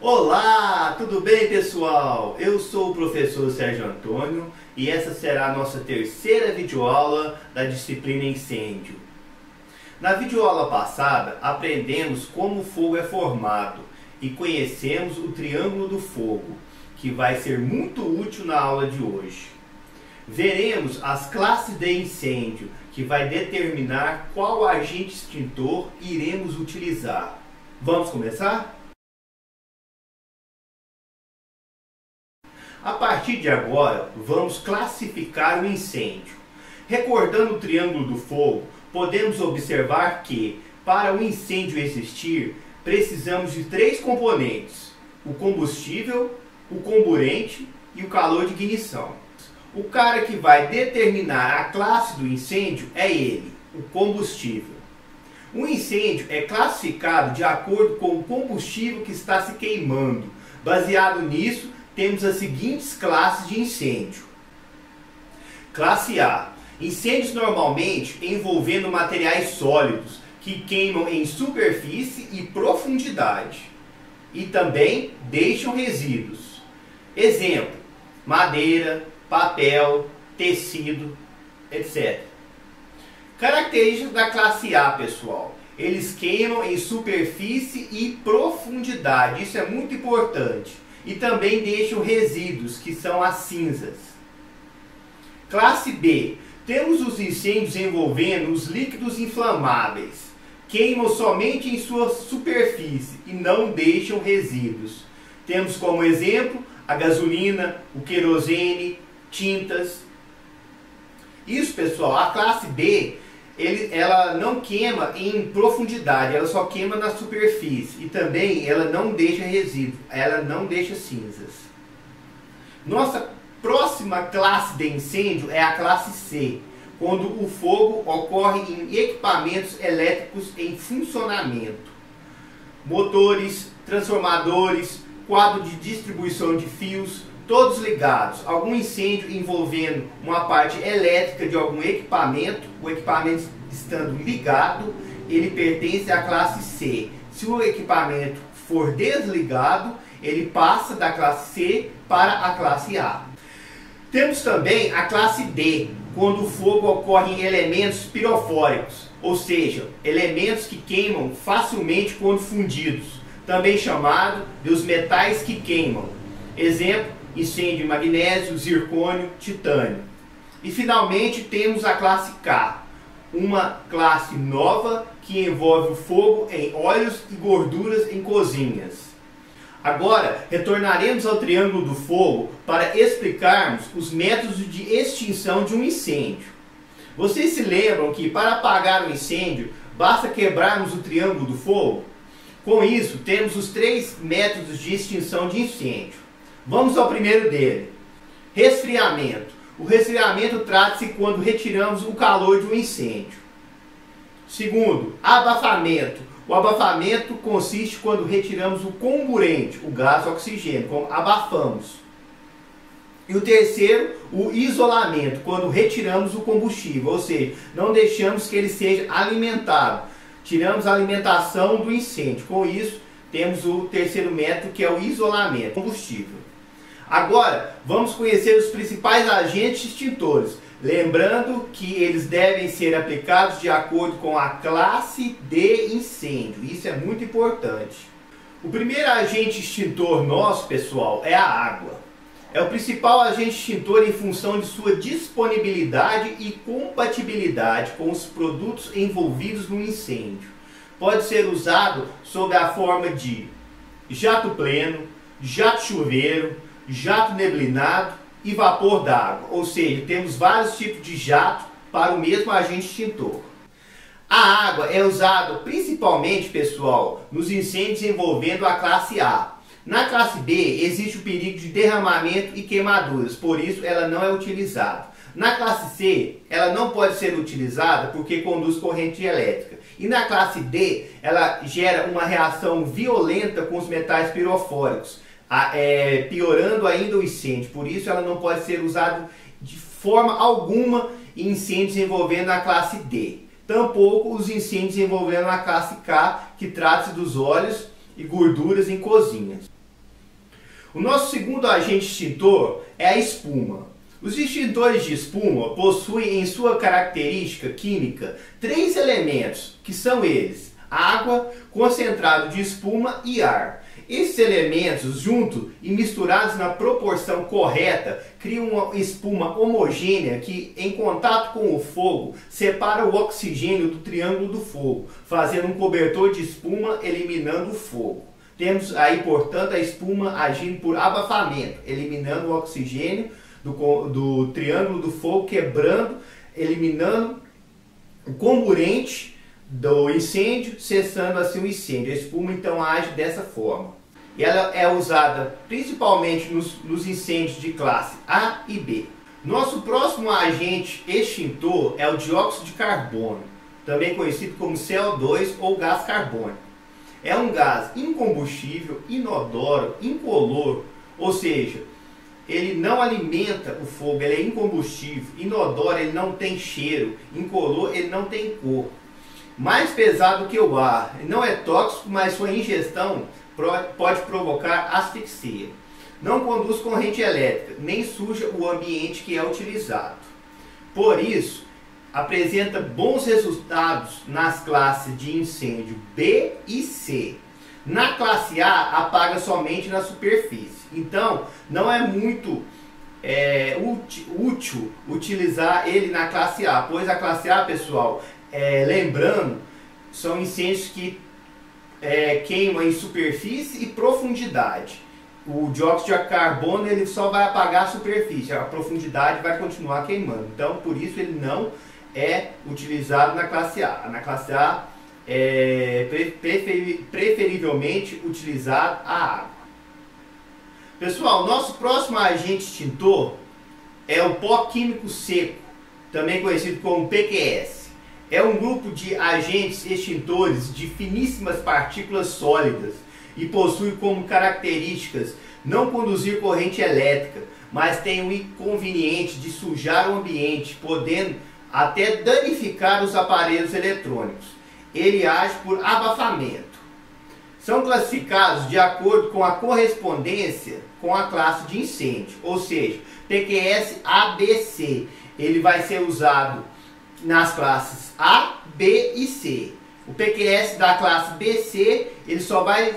Olá, tudo bem, pessoal? Eu sou o professor Sérgio Antônio e essa será a nossa terceira videoaula da disciplina Incêndio. Na videoaula passada, aprendemos como o fogo é formado e conhecemos o triângulo do fogo, que vai ser muito útil na aula de hoje. Veremos as classes de incêndio, que vai determinar qual agente extintor iremos utilizar. Vamos começar? A partir de agora, vamos classificar o incêndio. Recordando o triângulo do fogo, podemos observar que, para o incêndio existir, precisamos de três componentes: o combustível, o comburente e o calor de ignição. O cara que vai determinar a classe do incêndio é ele, o combustível. O incêndio é classificado de acordo com o combustível que está se queimando. Baseado nisso, temos as seguintes classes de incêndio. Classe A: incêndios normalmente envolvendo materiais sólidos que queimam em superfície e profundidade e também deixam resíduos. Exemplo: madeira, papel, tecido, etc. Características da classe A, pessoal: eles queimam em superfície e profundidade, isso é muito importante, e também deixam resíduos, que são as cinzas. Classe B: temos os incêndios envolvendo os líquidos inflamáveis, queimam somente em sua superfície e não deixam resíduos. Temos como exemplo a gasolina, o querosene, tintas. Isso, pessoal, a classe B, ela não queima em profundidade, ela só queima na superfície e também ela não deixa resíduo, ela não deixa cinzas. Nossa próxima classe de incêndio é a classe C, quando o fogo ocorre em equipamentos elétricos em funcionamento. Motores, transformadores, quadro de distribuição de fios, todos ligados. Algum incêndio envolvendo uma parte elétrica de algum equipamento, o equipamento estando ligado, ele pertence à classe C. Se o equipamento for desligado, ele passa da classe C para a classe A. Temos também a classe D, quando o fogo ocorre em elementos pirofóricos, ou seja, elementos que queimam facilmente quando fundidos, também chamado de os metais que queimam. Exemplo: incêndio em magnésio, zircônio, titânio. E finalmente temos a classe K, uma classe nova que envolve o fogo em óleos e gorduras em cozinhas. Agora retornaremos ao triângulo do fogo para explicarmos os métodos de extinção de um incêndio. Vocês se lembram que para apagar um incêndio basta quebrarmos o triângulo do fogo? Com isso, temos os três métodos de extinção de incêndio. Vamos ao primeiro dele: resfriamento. O resfriamento trata-se quando retiramos o calor de um incêndio. Segundo, abafamento. O abafamento consiste quando retiramos o comburente, o gás oxigênio, quando abafamos. E o terceiro, o isolamento, quando retiramos o combustível, ou seja, não deixamos que ele seja alimentado. Tiramos a alimentação do incêndio. Com isso, temos o terceiro método, que é o isolamento, combustível. Agora, vamos conhecer os principais agentes extintores. Lembrando que eles devem ser aplicados de acordo com a classe de incêndio. Isso é muito importante. O primeiro agente extintor nosso, pessoal, é a água. É o principal agente extintor em função de sua disponibilidade e compatibilidade com os produtos envolvidos no incêndio. Pode ser usado sob a forma de jato pleno, jato chuveiro, jato neblinado e vapor d'água, ou seja, temos vários tipos de jato para o mesmo agente extintor. A água é usada principalmente, pessoal, nos incêndios envolvendo a classe A. Na classe B existe o perigo de derramamento e queimaduras, por isso ela não é utilizada. Na classe C ela não pode ser utilizada porque conduz corrente elétrica. E na classe D ela gera uma reação violenta com os metais pirofóricos, piorando ainda o incêndio. Por isso ela não pode ser usada de forma alguma em incêndios envolvendo a classe D. Tampouco os incêndios envolvendo a classe K, que trata-se dos óleos e gorduras em cozinhas. O nosso segundo agente extintor é a espuma. Os extintores de espuma possuem em sua característica química 3 elementos, que são eles: água, concentrado de espuma e ar. Esses elementos, juntos e misturados na proporção correta, criam uma espuma homogênea que, em contato com o fogo, separa o oxigênio do triângulo do fogo, fazendo um cobertor de espuma, eliminando o fogo. Temos aí, portanto, a espuma agindo por abafamento, eliminando o oxigênio do triângulo do fogo, quebrando, eliminando o comburente do incêndio, cessando assim o incêndio. A espuma então age dessa forma. E ela é usada principalmente nos incêndios de classe A e B. Nosso próximo agente extintor é o dióxido de carbono, também conhecido como CO2 ou gás carbônico. É um gás incombustível, inodoro, incolor, ou seja, ele não alimenta o fogo, ele é incombustível, inodoro, ele não tem cheiro, incolor, ele não tem cor. Mais pesado que o ar, não é tóxico, mas sua ingestão pode provocar asfixia. Não conduz corrente elétrica, nem suja o ambiente que é utilizado. Por isso, apresenta bons resultados nas classes de incêndio B e C. Na classe A, apaga somente na superfície. Então, não é muito útil utilizar ele na classe A, pois a classe A, pessoal, lembrando, são incêndios que queimam em superfície e profundidade. O dióxido de carbono ele só vai apagar a superfície, a profundidade vai continuar queimando. Então, por isso ele não é utilizado na classe A. Na classe A é preferivelmente utilizado a água. Pessoal, nosso próximo agente extintor é o pó químico seco, também conhecido como PQS. É um grupo de agentes extintores de finíssimas partículas sólidas e possui como características não conduzir corrente elétrica, mas tem o inconveniente de sujar o ambiente, podendo até danificar os aparelhos eletrônicos. Ele age por abafamento. São classificados de acordo com a correspondência com a classe de incêndio, ou seja, PQS ABC. Ele vai ser usado nas classes A, B e C. O PQS da classe BC ele só vai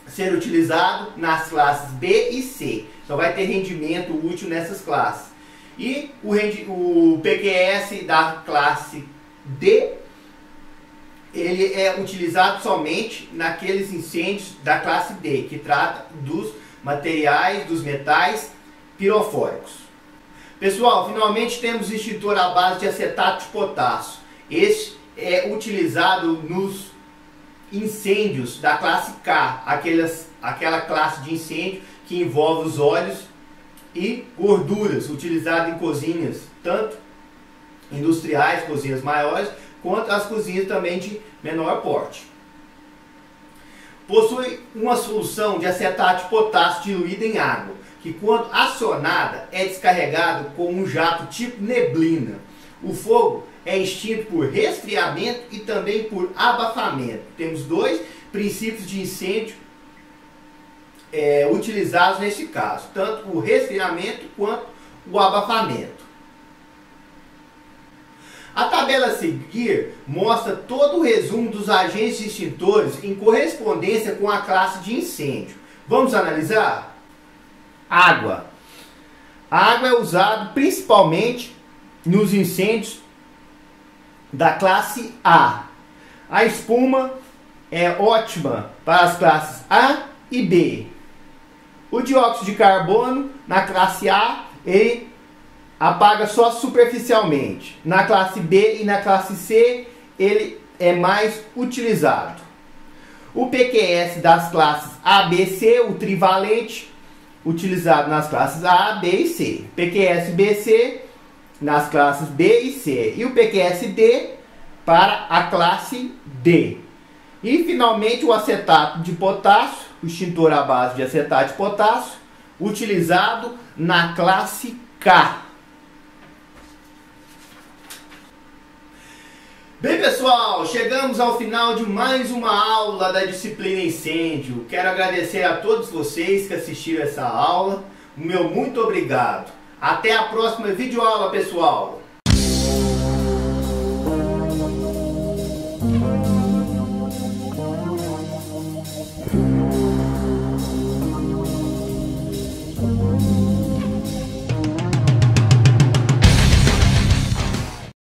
ser utilizado nas classes B e C. Só vai ter rendimento útil nessas classes. E o PQS da classe D ele é utilizado somente naqueles incêndios da classe D, que trata dos materiais, dos metais pirofóricos. Pessoal, finalmente temos extintor à base de acetato de potássio. Este é utilizado nos incêndios da classe K, aquela classe de incêndio que envolve os óleos e gorduras, utilizado em cozinhas, tanto industriais, cozinhas maiores, quanto as cozinhas também de menor porte. Possui uma solução de acetato de potássio diluída em água, que quando acionada é descarregado com um jato tipo neblina. O fogo é extinto por resfriamento e também por abafamento. Temos dois princípios de incêndio utilizados nesse caso, tanto o resfriamento quanto o abafamento. A tabela a seguir mostra todo o resumo dos agentes extintores em correspondência com a classe de incêndio. Vamos analisar? Água. A água é usada principalmente nos incêndios da classe A. A espuma é ótima para as classes A e B. O dióxido de carbono na classe A ele apaga só superficialmente. Na classe B e na classe C ele é mais utilizado. O PQS das classes A, B, C, o trivalente, utilizado nas classes A, B e C. PQS BC nas classes B e C. E o PQS-D para a classe D. E finalmente o acetato de potássio, o extintor à base de acetato de potássio, utilizado na classe K. Bem pessoal, chegamos ao final de mais uma aula da disciplina incêndio. Quero agradecer a todos vocês que assistiram essa aula. O meu muito obrigado. Até a próxima videoaula, pessoal.